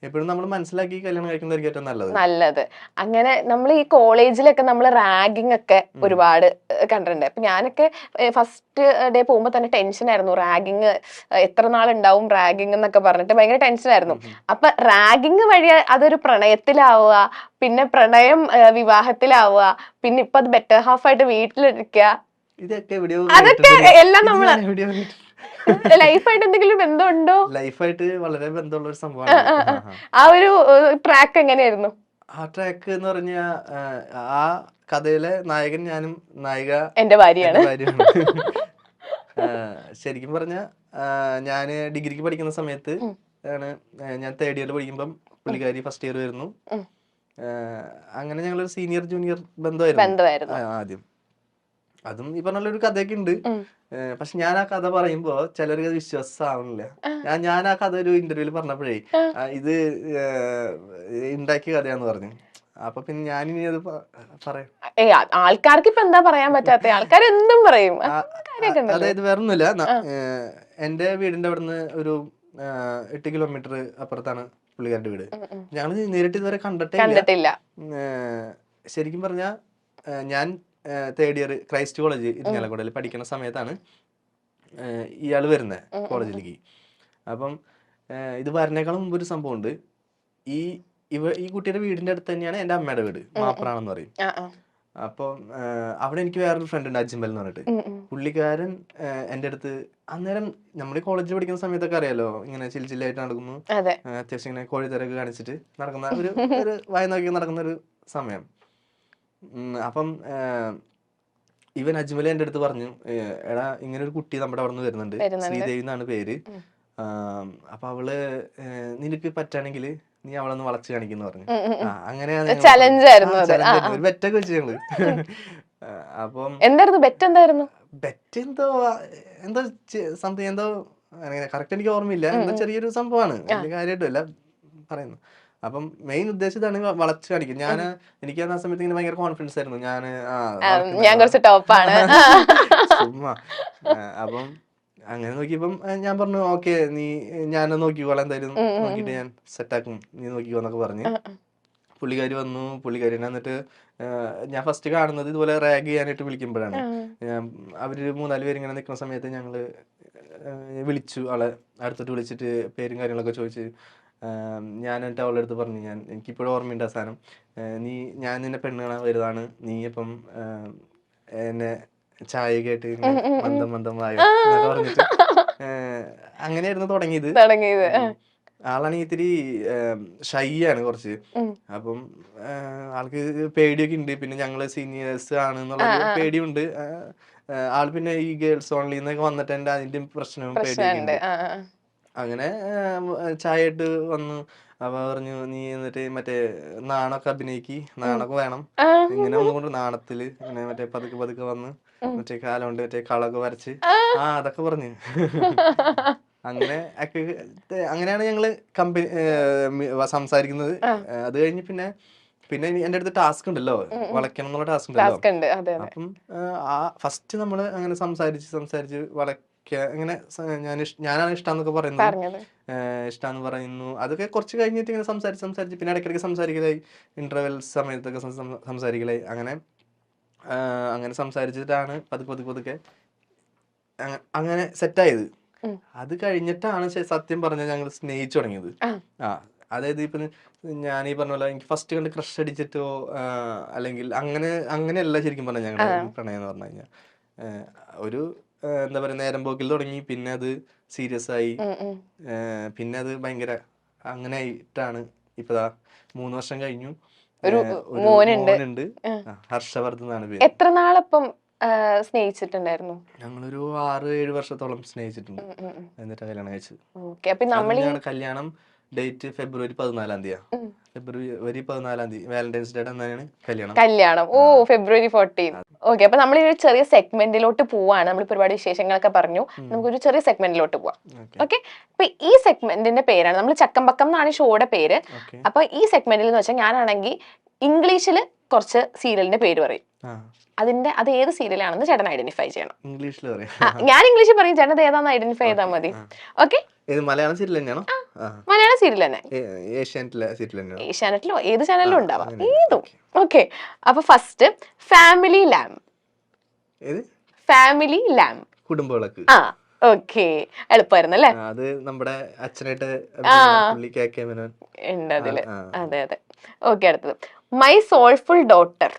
എപ്പോഴും നമ്മൾ മനസ്സിലാക്കി കല്യാണം കഴിക്കുന്നതായിരിക്കും ഏറ്റവും നല്ലത്. അങ്ങനെ നമ്മൾ ഈ കോളേജിലൊക്കെ നമ്മൾ റാഗിങ് ഒക്കെ ഒരുപാട് കണ്ടിട്ടുണ്ട്. അപ്പൊ ഞാനൊക്കെ ഫസ്റ്റ് ഡേ പോകുമ്പോ തന്നെ ടെൻഷൻ ആയിരുന്നു. റാഗിങ് എത്ര നാളുണ്ടാവും റാഗിങ് എന്നൊക്കെ പറഞ്ഞിട്ട് ഭയങ്കര ടെൻഷൻ ആയിരുന്നു. അപ്പൊ റാഗിങ് വഴി അതൊരു പ്രണയത്തിലാവുക, പിന്നെ പ്രണയം വിവാഹത്തിലാവുക, പിന്നെ ഇപ്പൊ അത് ബെറ്റർ ഹാഫ് ആയിട്ട് വീട്ടിലിരിക്കുക, അതൊക്കെ എല്ലാം നമ്മള് ലൈഫായിട്ട് എന്തെങ്കിലും ബന്ധമുണ്ടോ? ലൈഫായിട്ട് വളരെ ബന്ധമുള്ള ഒരു സംഭവമാണ്. ആ ഒരു ട്രാക്ക് എങ്ങനെയായിരുന്നു? ആ ട്രാക്ക് എന്ന് പറഞ്ഞാ ആ കഥയിലെ നായകൻ ഞാനും നായിക എന്റെ ഭാര്യയാണ്. ശരിക്കും പറഞ്ഞ ഞാന് ഡിഗ്രിക്ക് പഠിക്കുന്ന സമയത്ത് ആണ്, ഞാൻ തേർഡ് ഇയറിൽ പഠിക്കുമ്പം പുള്ളിക്കാരി ഫസ്റ്റ് ഇയർ വരുന്നു. അങ്ങനെ ഞങ്ങളൊരു സീനിയർ ജൂനിയർ ബന്ധമായിരുന്നു ആദ്യം. അതും ഈ പറഞ്ഞ ഒരു കഥയൊക്കെ ഉണ്ട്. പക്ഷെ ഞാൻ ആ കഥ പറയുമ്പോ ചിലർക്ക് അത് വിശ്വാസമാവുന്നില്ല. ഞാൻ ആ കഥ ഒരു ഇന്റർവ്യൂല് പറഞ്ഞപ്പോഴേ ഇത് ഉണ്ടാക്കിയ കഥയാന്ന് പറഞ്ഞു. അപ്പൊ പിന്നെ ഞാനിനി അത് പറയാം. ആൾക്കാർക്ക് ഇപ്പൊ എന്താ പറയാൻ പറ്റാത്ത? ആൾക്കാർ എന്തും പറയും. അതായത് വേറൊന്നുമില്ല, എന്റെ വീടിന്റെ അവിടുന്ന് ഒരു 8 കിലോമീറ്റർ അപ്പുറത്താണ് പുള്ളിക്കാരുടെ വീട്. ഞങ്ങള് നേരിട്ട് ഇതുവരെ കണ്ടിട്ടില്ല. ശരിക്കും പറഞ്ഞാ ഞാൻ തേർഡ് ഇയർ ക്രൈസ്റ്റ് കോളേജ് ഇരിങ്ങാലക്കുടയിൽ പഠിക്കുന്ന സമയത്താണ് ഇയാള് വരുന്നത് കോളേജിലേക്ക്. അപ്പം ഇത് വരണേക്കാളും മുമ്പ് ഒരു സംഭവം ഉണ്ട്. ഈ കുട്ടിയുടെ വീടിന്റെ അടുത്ത് തന്നെയാണ് എന്റെ അമ്മയുടെ വീട്, മാപ്രാണെന്ന് പറയും. അപ്പം അവിടെ എനിക്ക് വേറൊരു ഫ്രണ്ട് ഉണ്ട്, അജ്മൽ എന്ന് പറഞ്ഞിട്ട്. പുള്ളിക്കാരൻ എന്റെ അടുത്ത് അന്നേരം നമ്മൾ കോളേജിൽ പഠിക്കുന്ന സമയത്തൊക്കെ അറിയാലോ, ഇങ്ങനെ ചില്ലായിട്ട് നടക്കുന്നു, അത്യാവശ്യം ഇങ്ങനെ കോഴിത്തരൊക്കെ കാണിച്ചിട്ട് നടക്കുന്ന ഒരു വായ നോക്കി നടക്കുന്ന ഒരു സമയം. അപ്പം ഇവൻ അജ്മൽ എൻ്റെ അടുത്ത് പറഞ്ഞു, എടാ ഇങ്ങനെ ഒരു കുട്ടി നമ്മുടെ അവിടെ നിന്ന് വരുന്നുണ്ട്, ശ്രീദേവി എന്നാണ് പേര്. അപ്പൊ അവള് നിനക്ക് പറ്റാണെങ്കിൽ നീ അവളൊന്ന് വളച്ച് കാണിക്കുന്ന പറഞ്ഞു. അങ്ങനെയാണ് ഒരു ബെറ്റൊക്കെ വെച്ച് ഞങ്ങള്. അപ്പം ബെറ്റ് എന്തോ സംതിങ് എന്തോ കറക്റ്റ് എനിക്ക് ഓർമ്മയില്ല, എന്തോ ചെറിയൊരു സംഭവമാണ്, വലിയ കാര്യമായിട്ടല്ല പറയുന്നു. അപ്പം മെയിൻ ഉദ്ദേശം ഇതാണ്, വളച്ച് കാണിക്കും. എനിക്ക് ആ സമയത്ത് ഇങ്ങനെ ഭയങ്കര കോൺഫിഡൻസ് ആയിരുന്നു, ഞാൻ കുറച്ച് ടോപ്പാണ് ചുമ്മാ. അപ്പം അങ്ങനെ നോക്കിയപ്പം ഞാൻ പറഞ്ഞു, ഓക്കെ ഞാൻ നോക്കിക്കോളാം, എന്തായാലും നോക്കിയിട്ട് ഞാൻ സെറ്റാക്കും, നീ നോക്കിക്കോ എന്നൊക്കെ പറഞ്ഞ് പുള്ളിക്കാരി വന്നു. പുള്ളിക്കാരി എന്നിട്ട് ഞാൻ ഫസ്റ്റ് കാണുന്നത് ഇതുപോലെ റാഗ് ചെയ്യാനായിട്ട് വിളിക്കുമ്പോഴാണ്. അവര് 3-4 പേര് ഇങ്ങനെ നിൽക്കുന്ന സമയത്ത് ഞങ്ങള് വിളിച്ചു, ആളെ അടുത്തോട്ട് വിളിച്ചിട്ട് പേരും കാര്യങ്ങളൊക്കെ ചോദിച്ച് ഞാൻ എന്നിട്ട് അവളുടെ അടുത്ത് പറഞ്ഞു, എനിക്കിപ്പോഴും ഓർമ്മയുണ്ട് ആ സാധനം, ഞാൻ നിന്നെ പെണ്ണ് കാണാൻ വരുന്നതാണ്, നീ ഇപ്പം എന്നെ ചായ കേട്ട് മന്ദം വായോ എന്നൊക്കെ പറഞ്ഞിട്ട് അങ്ങനെയായിരുന്നു തുടങ്ങിയത്. ആളാണെങ്കിൽ ഇത്തിരി ഷൈ ആണ് കുറച്ച്. അപ്പം ആൾക്ക് പേടിയൊക്കെ ഉണ്ട്, പിന്നെ ഞങ്ങള് സീനിയേഴ്സ് ആണ് എന്നുള്ള പേടിയുണ്ട്. ആൾ പിന്നെ ഈ ഗേൾസ് ഓൺലി എന്നൊക്കെ വന്നിട്ട് എന്റെ അതിന്റെ പ്രശ്നവും പേടിയൊക്കെ ഉണ്ട്. അങ്ങനെ ചായ ഇട്ട് വന്നു. അപ്പൊ പറഞ്ഞു, നീ എന്നിട്ട് മറ്റേ നാണൊക്കെ അഭിനയിക്ക്, നാണൊക്കെ വേണം, ഇങ്ങനെ ഒന്നുകൊണ്ട് നാണത്തില് ഇങ്ങനെ മറ്റേ പതുക്കെ വന്ന് മറ്റേ കാലം കൊണ്ട് മറ്റേ കളൊക്കെ വരച്ച് അതൊക്കെ പറഞ്ഞു. അങ്ങനെയാണ് ഞങ്ങള് സംസാരിക്കുന്നത്. അത് കഴിഞ്ഞ് പിന്നെ എന്റെ അടുത്ത് ടാസ്ക് ഉണ്ടല്ലോ, വളയ്ക്കണം എന്നുള്ള ടാസ്ക് ഉണ്ടല്ലോ. അപ്പം ഫസ്റ്റ് നമ്മള് അങ്ങനെ സംസാരിച്ച് ഇങ്ങനെ ഞാനാണ് ഇഷ്ടാന്നൊക്കെ പറയുന്നത്, ഇഷ്ടാന്ന് പറയുന്നു. അതൊക്കെ കുറച്ച് കഴിഞ്ഞിട്ട് ഇങ്ങനെ സംസാരിച്ച് പിന്നെ ഇടയ്ക്കിടയ്ക്ക് സംസാരിക്കലായി, ഇന്റർവെൽ സമയത്തൊക്കെ സംസാരിക്കലായി. അങ്ങനെ സംസാരിച്ചിട്ടാണ് പതുക്കെ അങ്ങനെ സെറ്റായത്. അത് കഴിഞ്ഞിട്ടാണ് സത്യം പറഞ്ഞാൽ ഞങ്ങൾ സ്നേഹിച്ചു തുടങ്ങിയത്. അതായത് ഇപ്പൊ ഞാൻ ഈ പറഞ്ഞ പോലെ എനിക്ക് ഫസ്റ്റ് കണ്ട് ക്രഷ് അടിച്ചിട്ടോ അല്ലെങ്കിൽ അങ്ങനെയല്ല ശരിക്കും പറഞ്ഞാൽ ഞങ്ങളുടെ പ്രണയം എന്ന് പറഞ്ഞു കഴിഞ്ഞാൽ ഒരു എന്താ പറയാ, നേരം പോക്കിൽ തുടങ്ങി, പിന്നെ അത് സീരിയസ് ആയി, പിന്നെ അത് ഭയങ്കര അങ്ങനെ ആയിട്ടാണ് ഇപ്പൊ 3 വർഷം കഴിഞ്ഞു. ഒരു മോനുണ്ട്, ഹർഷവർദ്ധൻ എന്നാണ് പേര്. എത്ര നാളപ്പം സ്നേഹിച്ചിട്ടുണ്ടായിരുന്നു? ഞങ്ങളൊരു 6-7 വർഷത്തോളം സ്നേഹിച്ചിട്ടുണ്ട്. എന്നിട്ട് കല്യാണം കഴിച്ചത്. കല്യാണം ഡേറ്റ് ഫെബ്രുവരി 14-ാം തീയതി. ഫെബ്രുവരി 14-ാം തീയതി വാലന്റൈൻസ് ഡേ അന്നാണ് കല്യാണം. ഓ, ഫെബ്രുവരി 14. ഓക്കെ, അപ്പൊ നമ്മൾ ഒരു ചെറിയ സെഗ്മെന്റിലോട്ട് പോവാണ്. നമ്മൾ ഒരുപാട് വിശേഷങ്ങളൊക്കെ പറഞ്ഞു, നമുക്കൊരു ചെറിയ സെഗ്മെന്റിലോട്ട് പോവാം. ഓക്കെ, അപ്പൊ ഈ സെഗ്മെന്റിന്റെ പേരാണ്, നമ്മൾ ചക്കമ്പക്കം എന്നാണ് ഷോയുടെ പേര്. അപ്പൊ ഈ സെഗ്മെന്റിൽ എന്ന് വെച്ചാൽ ഞാനാണെങ്കിൽ ഇംഗ്ലീഷിൽ കുറച്ച് സീരിയലിന്റെ പേര് പറയും. അത് ഏത് സീരിയലാണെന്ന് ചേട്ടൻ ഐഡന്റിഫൈ ചെയ്യണം. ഇംഗ്ലീഷിൽ ഞാൻ ഇംഗ്ലീഷിൽ പറയും, ചേട്ടൻ ഏതാണെന്ന് ഐഡന്റിഫൈ ചെയ്താൽ മതി. ഓക്കെ, മലയാളം സീരിയൽ തന്നെയാണോ? ആ മലയാളം സീരിയൽ തന്നെ, ഏഷ്യാനെറ്റിലെ സീരിയൽ തന്നെയാണ്. ഏഷ്യാനെറ്റിലോ ഏത് ചാനലിലും ഉണ്ടാവാം, അങ്ങനെ. ഏതും. ഓക്കെ, അപ്പൊ ഫസ്റ്റ് ഫാമിലി ലാമ്പ്. ഏത്? Family lamp. കുടുംബവിളക്ക്. ആ ഓക്കെ, എളുപ്പമായിരുന്നു അല്ലേ? അത് നമ്മുടെ അച്ഛനായിട്ട് ആ പുള്ളി KK മേനോൻ ഉണ്ട് അതില്. ആ. അതെ അതെ. ഓക്കെ, അടുത്തത് my soulful daughter.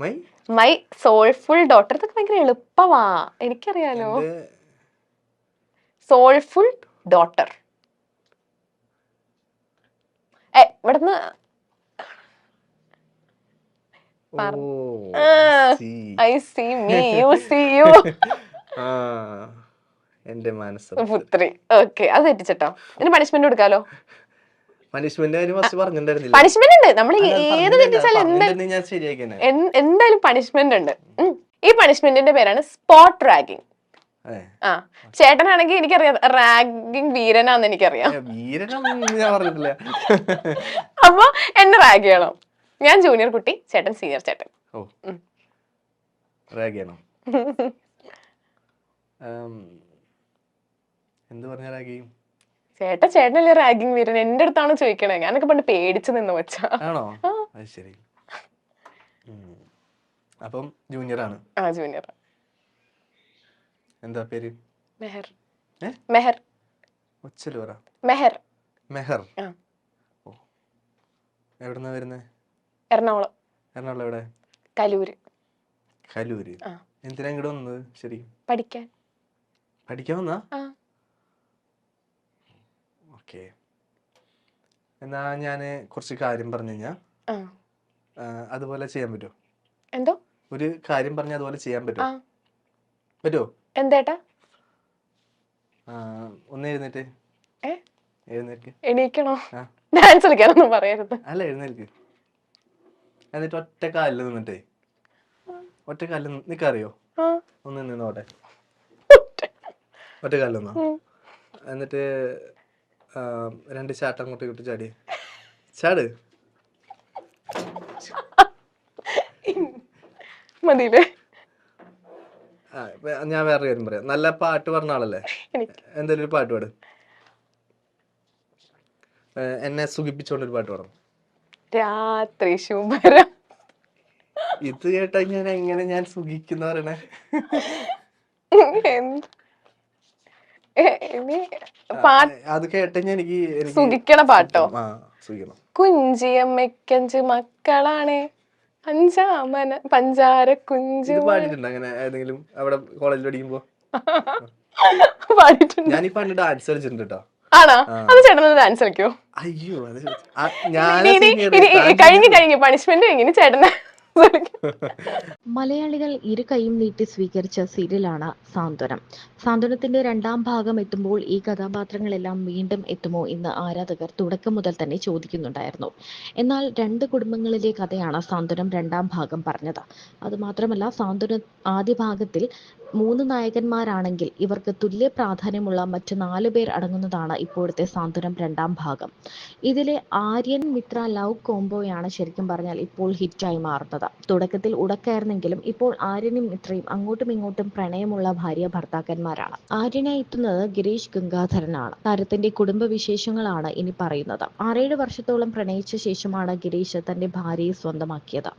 My my soulful daughter, ഇതൊക്കെ ഭയങ്കര എളുപ്പമാ, എനിക്കറിയാലോ. എന്റെ സോൾഫുൾ ഡോട്ടർ. ഇവിടുന്ന് oh I see me you see you. ആ എന്റെ മനസ്സ് പുത്രി. ഓക്കെ, അത് തെറ്റിച്ചട്ടോ. ഇതിന് പണിഷ്മെന്റ് കൊടുക്കാലോ. പണിഷ്മെന്റ് കാര്യം ഫസ്റ്റ് പറഞ്ഞിട്ടുണ്ടായിരുന്നില്ല. പണിഷ്മെന്റ് ഉണ്ട്, നമ്മൾ ഏത് തെറ്റിച്ചാലും ഞാൻ ശരിയാക്കിയാണ്. എന്തായാലും പണിഷ്മെന്റ് ഉണ്ട്. ഈ പണിഷ്മെന്റിന്റെ പേരാണ് സ്പോട്ട് റാഗിങ്. ആ ചേട്ടനാണെങ്കിൽ എനിക്കറിയാം റാഗിങ് വീരനാന്ന് എനിക്കറിയാം. വീരനൊന്നും ഞാൻ പറഞ്ഞിട്ടില്ല. അപ്പൊ എന്നെ റാഗ് ചെയ്യണം. ഞാൻ ജൂനിയർ കുട്ടി, ചേട്ടൻ സീനിയർ ചേട്ടൻ. ഓ റാഗ് ചെയ്യണം. എന്ത് പറഞ്ഞ റാഗ് ചെയ്യും? ചേട്ടനല്ലേ റാഗിങ് വീരൻ, എന്റെ അടുത്താണ് ചോദിക്കണേ. ഞാനൊക്കെ പണ്ട് പേടിച്ചു നിന്ന് വെച്ചാ. ആണോ? അത് ശരി. അപ്പം ജൂനിയർ ആണ്. ആ ജൂനിയർ. എന്താ പേര്? മെഹർ. മെഹർ. ഒച്ചല് പറ. മെഹർ. മെഹർ. ഓ, എവിടെന്നാ വരുന്നേ? എറണാകുളം. എറണാകുളം എവിടെ? കലൂര്. കലൂര്. എന്തിനാ ഇങ്ങോട്ട് വന്നത്? ശരി, പഠിക്കാൻ. പഠിക്കാൻ വന്നാ? ഓക്കെ, എന്നാ ഞാന് കുറച്ച് കാര്യം പറഞ്ഞു കഴിഞ്ഞാ അതുപോലെ ചെയ്യാൻ പറ്റുമോ? എന്തോ ഒരു കാര്യം പറഞ്ഞ അതുപോലെ ചെയ്യാൻ പറ്റുമോ? പറ്റുമോ? എന്തേട്ടാ? ഒന്ന് എഴുന്നേറ്റ്. എഴുന്നേൽക്ക്. എണീക്കണോ? ഡാൻസ് കളിക്കാനൊന്നും പറയരുത്. അല്ല, എഴുന്നേൽക്ക്. എന്നിട്ട് ഒറ്റ കാലിൽ നിന്നിട്ടേ, ഒറ്റ കാലിൽ നിനക്കറിയോ? ഒന്ന് നിന്നോട്ടെ, ഒറ്റ കാലിൽ നിന്നോ. എന്നിട്ട് 2 ചാട്ടം അങ്ങോട്ട് ഇങ്ങോട്ട് ചാടി. ചാട്. മതിയില്ലേ? ഞാൻ വേറെ കാര്യം പറയാം. നല്ല പാട്ട് പറഞ്ഞ ആളല്ലേ? എന്തായാലും ഒരു പാട്ട് പാട്. എന്നെ സുഖിപ്പിച്ചോണ്ടൊരു പാട്ട് പാടണം. രാത്രി ശുഭരം. ഇത് കേട്ടാ ഞാൻ എങ്ങനെ ഞാൻ സുഖിക്കുന്ന പറയണേ? അത് കേട്ട എനിക്ക് സുഖിക്കണ പാട്ടോ? സുഖിക്കണം. കുഞ്ചിയമ്മയ്ക്കഞ്ച് മക്കളാണ്, അഞ്ചാമന പഞ്ചാര കുഞ്ചു. പാടിട്ടുണ്ട് അങ്ങനെ ഏതെങ്കിലും അവിടെ കോളേജിൽ പഠിക്കുമ്പോ? പാടിട്ടുണ്ട്. ഞാനീ പണ്ട് ഡാൻസ് കളിച്ചിട്ടുണ്ട് കേട്ടോ. ആണോ? അത് ചേട്ടൻ ഡാൻസ് കളിക്കോ? അയ്യോ, കഴിഞ്ഞു പണിഷ്മെന്റ് കഴിഞ്ഞു ചേട്ടന്. മലയാളികൾ ഇരു കൈയും നീട്ടി സ്വീകരിച്ച സീരിയലാണ് സാന്ത്വനം. സാന്ത്വനത്തിന്റെ 2ാം ഭാഗം എത്തുമ്പോൾ ഈ കഥാപാത്രങ്ങളെല്ലാം വീണ്ടും എത്തുമോ എന്ന് ആരാധകർ തുടക്കം മുതൽ തന്നെ ചോദിക്കുന്നുണ്ടായിരുന്നു. എന്നാൽ 2 കുടുംബങ്ങളിലെ കഥയാണ് സാന്ത്വനം 2ാം ഭാഗം പറഞ്ഞത്. അതുമാത്രമല്ല, സാന്ത്വനം ആദ്യ ഭാഗത്തിൽ 3 നായകന്മാരാണെങ്കിൽ ഇവർക്ക് തുല്യ പ്രാധാന്യമുള്ള മറ്റ് 4 പേർ അടങ്ങുന്നതാണ് ഇപ്പോഴത്തെ സാന്ത്വനം 2ാം ഭാഗം. ഇതിലെ ആര്യൻ മിത്ര ലവ് കോംബോയാണ് ശരിക്കും പറഞ്ഞാൽ ഇപ്പോൾ ഹിറ്റായി മാറുന്നത്. തുടക്കത്തിൽ ഉടക്കായിരുന്നെങ്കിലും ഇപ്പോൾ ആര്യനും മിത്രയും അങ്ങോട്ടും ഇങ്ങോട്ടും പ്രണയമുള്ള ഭാര്യ ഭർത്താക്കന്മാരാണ്. ആര്യനായി എത്തുന്നത് ഗിരീഷ് ഗംഗാധരനാണ്. താരത്തിന്റെ കുടുംബ വിശേഷങ്ങളാണ് ഇനി പറയുന്നത്. 6-7 വർഷത്തോളം പ്രണയിച്ച ശേഷമാണ് ഗിരീഷ് തന്റെ ഭാര്യയെ സ്വന്തമാക്കിയത്.